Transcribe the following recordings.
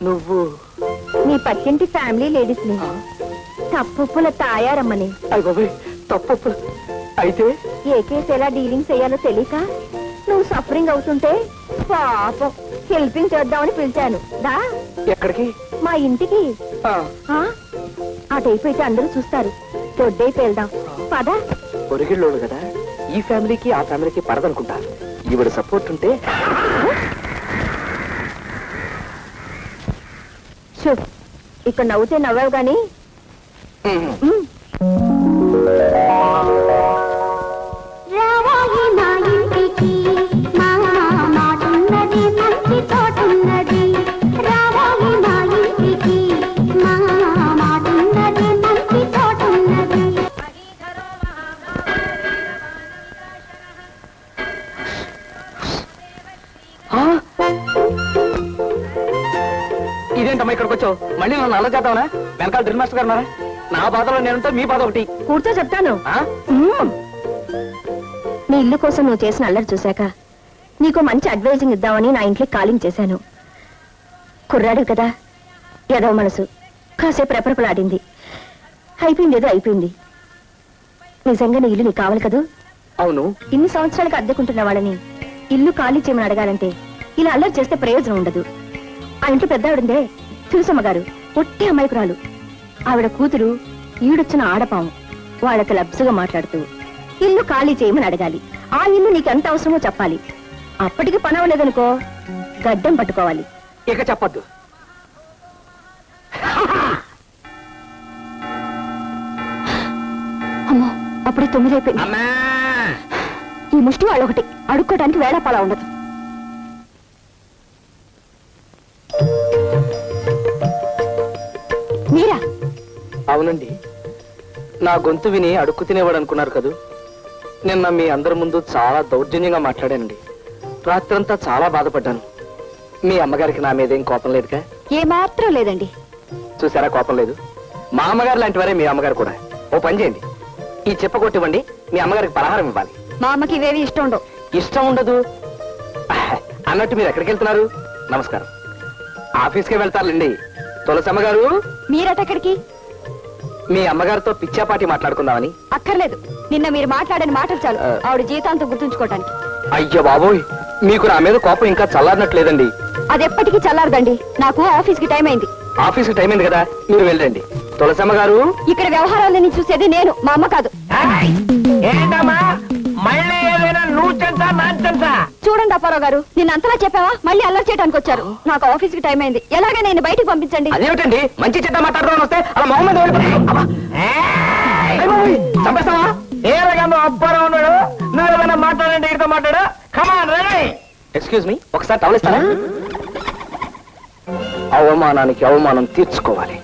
నువ్వు నీ పక్కింటి ఫ్యామిలీ లేడీస్ ని తప్పుల తాయారమ్మని. అయ్య బాబాయ్, తప్పు అయితే ఏ కేసు ఎలా డీలింగ్ చేయాలో తెలియక నువ్వు సఫరింగ్ అవుతుంటే పాపం హెల్పింగ్ చేద్దామని పిలిచాను. దా ఎక్కడికి? మా ఇంటికి. అటైపోయితే అందరూ చూస్తారు. దొడ్డైపు వెళ్దాం పదా. పొరిగిళ్ళోడు కదా, ఈ ఫ్యామిలీకి ఆ ఫ్యామిలీకి పడదనుకుంటా. ఈవిడ సపోర్ట్ ఉంటే. ఇక్కడ నవ్వుతే నవ్వావు గాని ఇదేంటమ్మా ఇక్కడికి వచ్చావు? మళ్ళీ నన్ను అలా చేద్దామనా? వెనకాల డ్రిల్ మాస్టర్ గారు ఉన్నారా? నా బాధలో నేనుంటే మీ బాధ ఒకటి. కూర్చో చెప్తాను. నీ ఇల్లు కోసం నువ్వు చేసిన అల్లరి చూశాక నీకు మంచి అడ్వైజింగ్ ఇద్దామని నా ఇంట్లో కాలింగ్ చేశాను. కుర్రాడు కదా, ఏదో మనసు కాసేపు రెపరెపలాడింది. అయిపోయింది, ఏదో అయిపోయింది. నిజంగా నీ ఇల్లు నీకు కావాలి కదూ? అవును. ఇన్ని సంవత్సరాలకు అద్దెకుంటున్న వాళ్ళని ఇల్లు ఖాళీ చేయమని అడగాలంటే ఇలా అల్లరి చేస్తే ప్రయోజనం ఉండదు. ఆ ఇంట్లో పెద్ద ఆవిడందే తులసమ్మ గారు, ఒట్టి అమాయకురాలు. ఆవిడ కూతురు ఈడొచ్చిన ఆడపాము. వాళ్ళకి లబ్సుగా మాట్లాడుతూ ఇల్లు ఖాళీ చేయమని అడగాలి. ఆ ఇల్లు నీకు ఎంత అవసరమో చెప్పాలి. అప్పటికి పని అవ్వలేదనుకో గడ్డం పట్టుకోవాలి. ఇక చెప్పద్దు. అమ్మో, అప్పుడే 9 అయిపోయింది. ఈ ముష్టి వాళ్ళు ఒకటి అడుక్కోవడానికి వేళపాలా ఉండదు. మీరా? అవునండి, నా గొంతు విని అడుక్కు తినేవాడు అనుకున్నారు కదూ. నిన్న మీ అందరి ముందు చాలా దౌర్జన్యంగా మాట్లాడానండి. రాత్రంతా చాలా బాధపడ్డాను. మీ అమ్మగారికి నా మీదేం కోపం లేదుగా? ఏమాత్రం లేదండి. చూసారా, కోపం లేదు. మా అమ్మగారు లాంటి వారే మీ అమ్మగారు కూడా. ఓ పని చేయండి, ఈ చెప్ప కొట్టివ్వండి. మీ అమ్మగారికి పలహారం ఇవ్వాలి. మా అమ్మకి ఇవేవి ఇష్టం ఉండవు. ఇష్టం ఉండదు అన్నట్టు మీరు ఎక్కడికి వెళ్తున్నారు? నమస్కారం. ఆఫీస్కే వెళ్తారులేండి. తులసమ్మ గారు, మీరటెక్కడికి? మీ అమ్మగారితో పిచ్చాపాటి మాట్లాడుకుందామని. అక్కర్లేదు, నిన్న మీరు మాట్లాడని మాటలు చాలు ఆవిడ జీవితాంతం గుర్తుంచుకోవటానికి. అయ్యో బాబోయ్, మీకు నా మీద కోపం ఇంకా చల్లారినట్లేదండి. అది ఎప్పటికీ చల్లారదండి. నాకు ఆఫీస్ కి టైం అయింది. ఆఫీస్ టైం అయింది కదా, మీరు వెళ్ళండి. తులసమ్మ గారు, ఇక్కడ వ్యవహారాలని చూసేది నేను, మా అమ్మ కాదు. చూడండి అప్పారావు గారు, నిన్న అంతలా చెప్పావా? మళ్ళీ అల్లరి చేయడానికి వచ్చారు. నాకు ఆఫీస్ కి టైం అయింది. ఎలాగే నేను బయటికి పంపించండి. అదేమిటండి, మంచి చెడ్డ మాట్లాడడం వస్తే అలా మొహమ్మద్ చంపేస్తావా? ఏ రకంగా అప్పారావు ఉన్నాడు, నువ్వు ఏమైనా మాట్లాడండి, ఇడితో మాట్లాడా. కమాన్ రే. ఎక్స్క్యూజ్ మీ, ఒకసారి టవలిస్తారా? అవమానానికి అవమానం తీర్చుకోవాలి.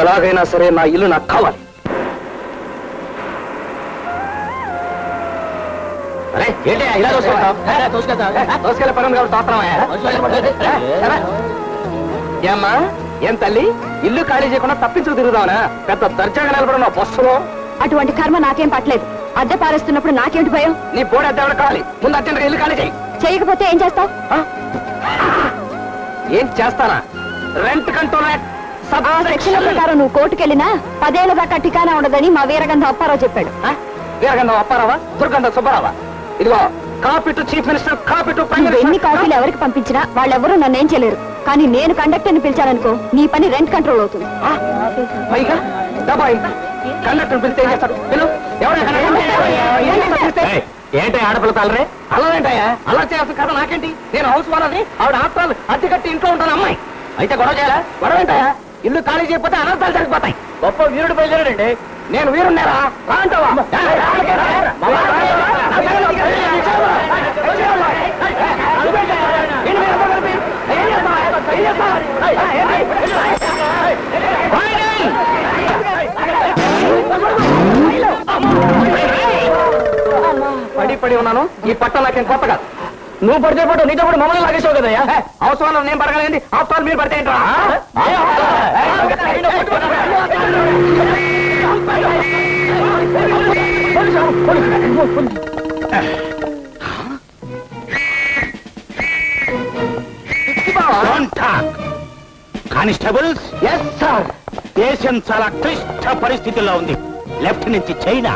ఎలాగైనా సరే నా ఇల్లు నాకు కావాలి. ఏమ్మా, ఏం తల్లి, ఇల్లు ఖాళీ చేయకుండా తప్పించుకు తిరుగుదావనా? పెద్ద దర్జాగా నిలబడిన బస్సులో. అటువంటి కర్మ నాకేం పట్టలేదు. అద్దె పారేస్తున్నప్పుడు నాకేమిటి భయం? నీ బోర్డు అద్దె ఎవరు కావాలి? ముందు అర్జెంట్గా ఇల్లు ఖాళీ చేయి. చేయకపోతే ఏం చేస్తావు? ఏం చేస్తానా? రెంట్ కంట్రోల్ సెక్షన్ల ప్రకారం నువ్వు కోర్టుకెళ్ళినా 10 ఏళ్ల దాకా ఠికానా ఉండదని మా వీరగంధం అప్పారావు చెప్పాడు. వీరగంధం అప్పారావా, దుర్గంధం సుబ్బారావా? ఇదిగో, copy to chief minister, copy to prime minister. ఎన్ని కాపీలు ఎవరికి పంపించినా వాళ్ళెవరూ నన్నేం చేయలేరు. కానీ నేను కండక్టర్ని పిలిచాననుకో, నీ పని రెంట్ కంట్రోల్ అవుతుంది. పైగా డబ్బాయి కండక్టర్ పిలిస్తే ఏం చేస్తారు? ఏంటి ఆడపిల్ల తలరే? అలాంటయా? అలా చేయాల్సిన కదా నాకేంటి? నేను హౌస్ ఓనర్ని, ఆవిడ ఆఫ్టర్ అద్దె కట్టి ఇంట్లో ఉంటాను అమ్మాయి. అయితే గొడవ చేయాలా? గొడవ ఏంటయా? ఇల్లు ఖాళీ చేయకపోతే అనర్థాలు జరిగిపోతాయి. గొప్ప వీరుడు బయలుదేరాడండి. నేను వీరున్నారా? అంటావా? పడి పడి ఉన్నాను. ఈ పట్ట నాకేం కొత్త కాదు. నువ్వు పడితే పట్టు, నీతో కూడా మమ్మల్ని లాగేసావు కదయ్యా. అవసరం నేను పడగలండి, అవసరాలు మీరు పడితే ఏంట్రా? Constables, yes sir. దేశం చాలా క్లిష్ట పరిస్థితుల్లో ఉంది. లెఫ్ట్ నుంచి చైనా,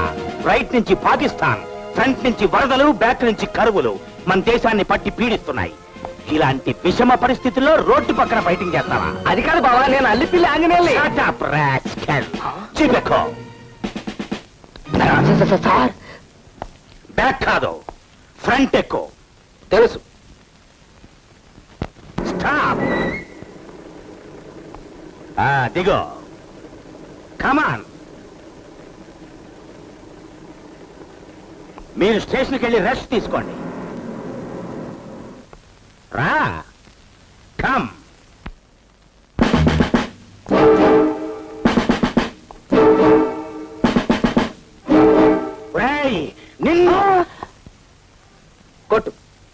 రైట్ నుంచి పాకిస్తాన్, ఫ్రంట్ నుంచి వరదలు, బ్యాక్ నుంచి కరువులు మన దేశాన్ని పట్టి పీడిస్తున్నాయి. ఇలాంటి విషమ పరిస్థితుల్లో రోడ్డు పక్కన ఫైటింగ్ చేస్తావా? అది కాదు బావా, నేను అల్లిపిల్లి ఆంజనేయుల్ని. Shut up, rascal. చిపెక్కో. సార్ బ్యాక్ కాదు, ఫ్రంట్ ఎక్కువ. తెలుసు. స్టాప్. దిగో. కమాన్. మీరు స్టేషన్కి వెళ్ళి రెస్ట్ తీసుకోండి. రా. కమ్. నిన్ను కొట్టు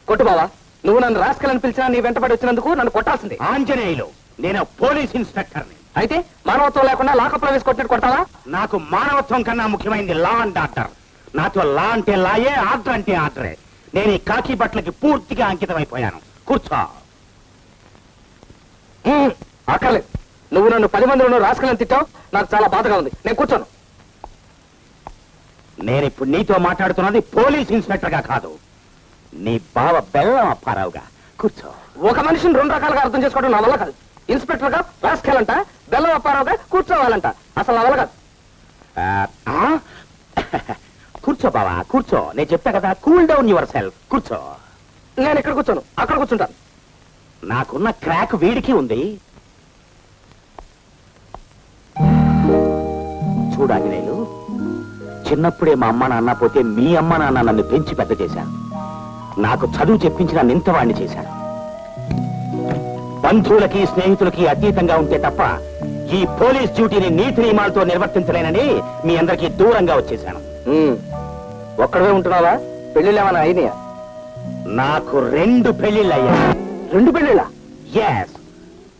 కొట్టు బావా. నువ్వు నన్ను రాసుకెళ్ళని పిలిచినా నీ వెంటబడి వచ్చినందుకు నన్ను కొట్టాల్సింది. ఆంజనేయులు, నేను పోలీస్ ఇన్స్పెక్టర్ని. అయితే మానవత్వం లేకుండా లాకప్లో వేసి కొట్టినట్టు కొట్టావా? నాకు మానవత్వం కన్నా ముఖ్యమైనది లా అండ్ ఆర్డర్. నాతో లా అంటే లాయే, ఆర్డర్ అంటే ఆర్డరే. నేను ఈ కాకి బట్టలకి పూర్తిగా అంకితం అయిపోయాను. కూర్చో. అక్కర్లేదు. నువ్వు నన్ను 10 మందిలో రాసుకెళ్ళని తిట్టావు. నాకు చాలా బాధగా ఉంది. నేను కూర్చోను. నేనిప్పుడు నీతో మాట్లాడుతున్నది పోలీస్ ఇన్స్పెక్టర్ గా కాదు, నీ బావ బెల్లం అప్పారావుగా. కూర్చో. ఒక మనిషిని 2 రకాలుగా అర్థం చేసుకోవడం నా వల్ల కాదు. ఇన్స్పెక్టర్ గా రాసుకెళ్ళంట, బెల్లం అప్పారావుగా కూర్చోవాలంట. అసలు నా వల్ల కాదు. కూర్చో బావా, కూర్చో. నేను చెప్తా కదా, కూల్ డౌన్ యువర్ సెల్ఫ్. కూర్చో. నేను ఇక్కడ కూర్చోను, అక్కడ కూర్చుంటాను. నాకున్న క్రాక్ వీడికి ఉంది. చూడాలి, నేను చిన్నప్పుడే మా అమ్మ నాన్న పోతే మీ అమ్మ నాన్న నన్ను పెంచి పెద్ద చేశాను. నాకు చదువు చెప్పించిన నింతవాణ్ణి చేశాను. బంధువులకి స్నేహితులకి అతీతంగా ఉంటే తప్ప ఈ పోలీస్ డ్యూటీని నీతి నియమాలతో నిర్వర్తించలేనని మీ అందరికీ దూరంగా వచ్చేశాను. ఒక్కడే ఉంటున్నావా? పెళ్లిళ్ళు ఏమైనా అయినాయా? నాకు 2 పెళ్లిళ్ళు అయ్యాయి. 2 పెళ్లిళ్ళ? ఎస్.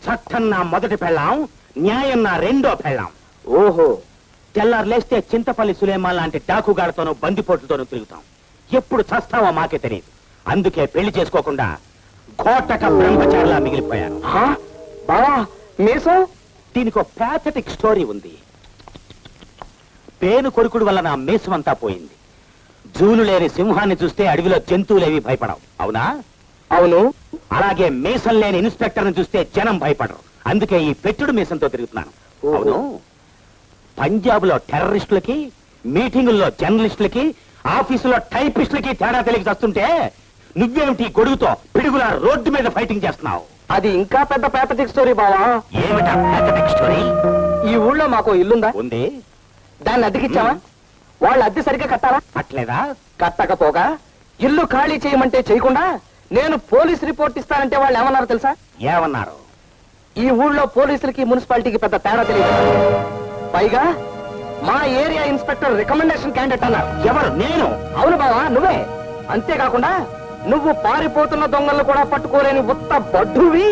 చట్టం నా మొదటి పెళ్ళాం, న్యాయం నా రెండో పెళ్ళాం. ఓహో. తెల్లారు లేస్తే చింతపల్లి సులేమాన్ లాంటి డాకుగాళ్లతోనూ బందిపోట్లతోనూ తిరుగుతాం. ఎప్పుడు చస్తావో మాకే తెలియదు. అందుకే పెళ్లి చేసుకోకుండా కోటక బ్రహ్మచారిలా మిగిలిపోయాను. బావా మీసం? దీనికి ఒక ప్యాథటిక్ స్టోరీ ఉంది. పేను కొడుకుడు వల్ల నా మీసమంతా పోయింది. జూలు లేని సింహాన్ని చూస్తే అడవిలో జంతువులేవి భయపడవు, అవునా? అవును. అలాగే మీసం లేని ఇన్స్పెక్టర్ని చూస్తే జనం భయపడరు. అందుకే ఈ పెట్టుడు మీసంతో తిరుగుతున్నాను. అవును. పంజాబ్ లో టెర్రరిస్టులకి, మీటింగుల్లో జర్నలిస్టులకి, ఆఫీసులో టైపిస్టులకి తేడా తెలియక వస్తుంటే నువ్వేమిటి గొడుగుతో పిడుగుల రోడ్డు మీద ఫైటింగ్ చేస్తున్నావు? అది ఇంకా పెద్ద ప్యాథటిక్ స్టోరీ బావా. ఏమిటా ప్యాథటిక్ స్టోరీ? ఈ ఊళ్ళో మాకు ఇల్లుందా? ఉంది. దాన్ని అద్దెకిచ్చావా? వాళ్ళు అద్దె సరిగ్గా కట్టాలా? అట్లేదా? కట్టకపోగా ఇల్లు ఖాళీ చేయమంటే చేయకుండా నేను పోలీస్ రిపోర్ట్ ఇస్తానంటే వాళ్ళు ఏమన్నారో తెలుసా? ఏమన్నారు? ఈ ఊళ్ళో పోలీసులకి మున్సిపాలిటీకి పెద్ద తేడా తెలియదు. పైగా మా ఏరియా ఇన్స్పెక్టర్ రికమెండేషన్ క్యాండిడేట్ అన్నారు. ఎవరు? నేను? అవును బావా, నువ్వే. అంతేకాకుండా నువ్వు పారిపోతున్న దొంగలను కూడా పట్టుకోలేని ఉత్త బడ్డువి,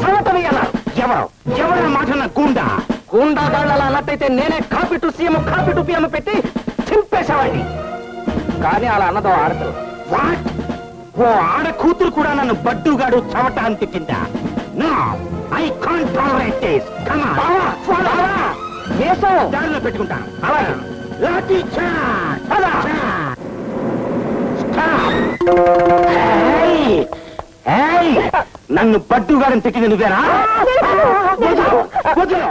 చవటవి అన్నారు. ఎవరు? ఎవరు మాట? గూండా? గూండాగాళ్ళలా అన్నట్టయితే నేనే copy to CM, copy to PM పెట్టి చింపేసేవాడిని. కానీ అలా అన్నదో ఆడతారు. వాట్? ఓ ఆడ కూతురు కూడా నన్ను బడ్డుగాడు చవట అని తిట్టిందా? No, I can't tolerate this. Come on. దారిలో పెట్టుకుంటాను. అలాగే. లాఠీ చార్జ్. స్టాప్. నన్ను బడ్డుగాడని తిట్టింది నువ్వేనా? వదలు.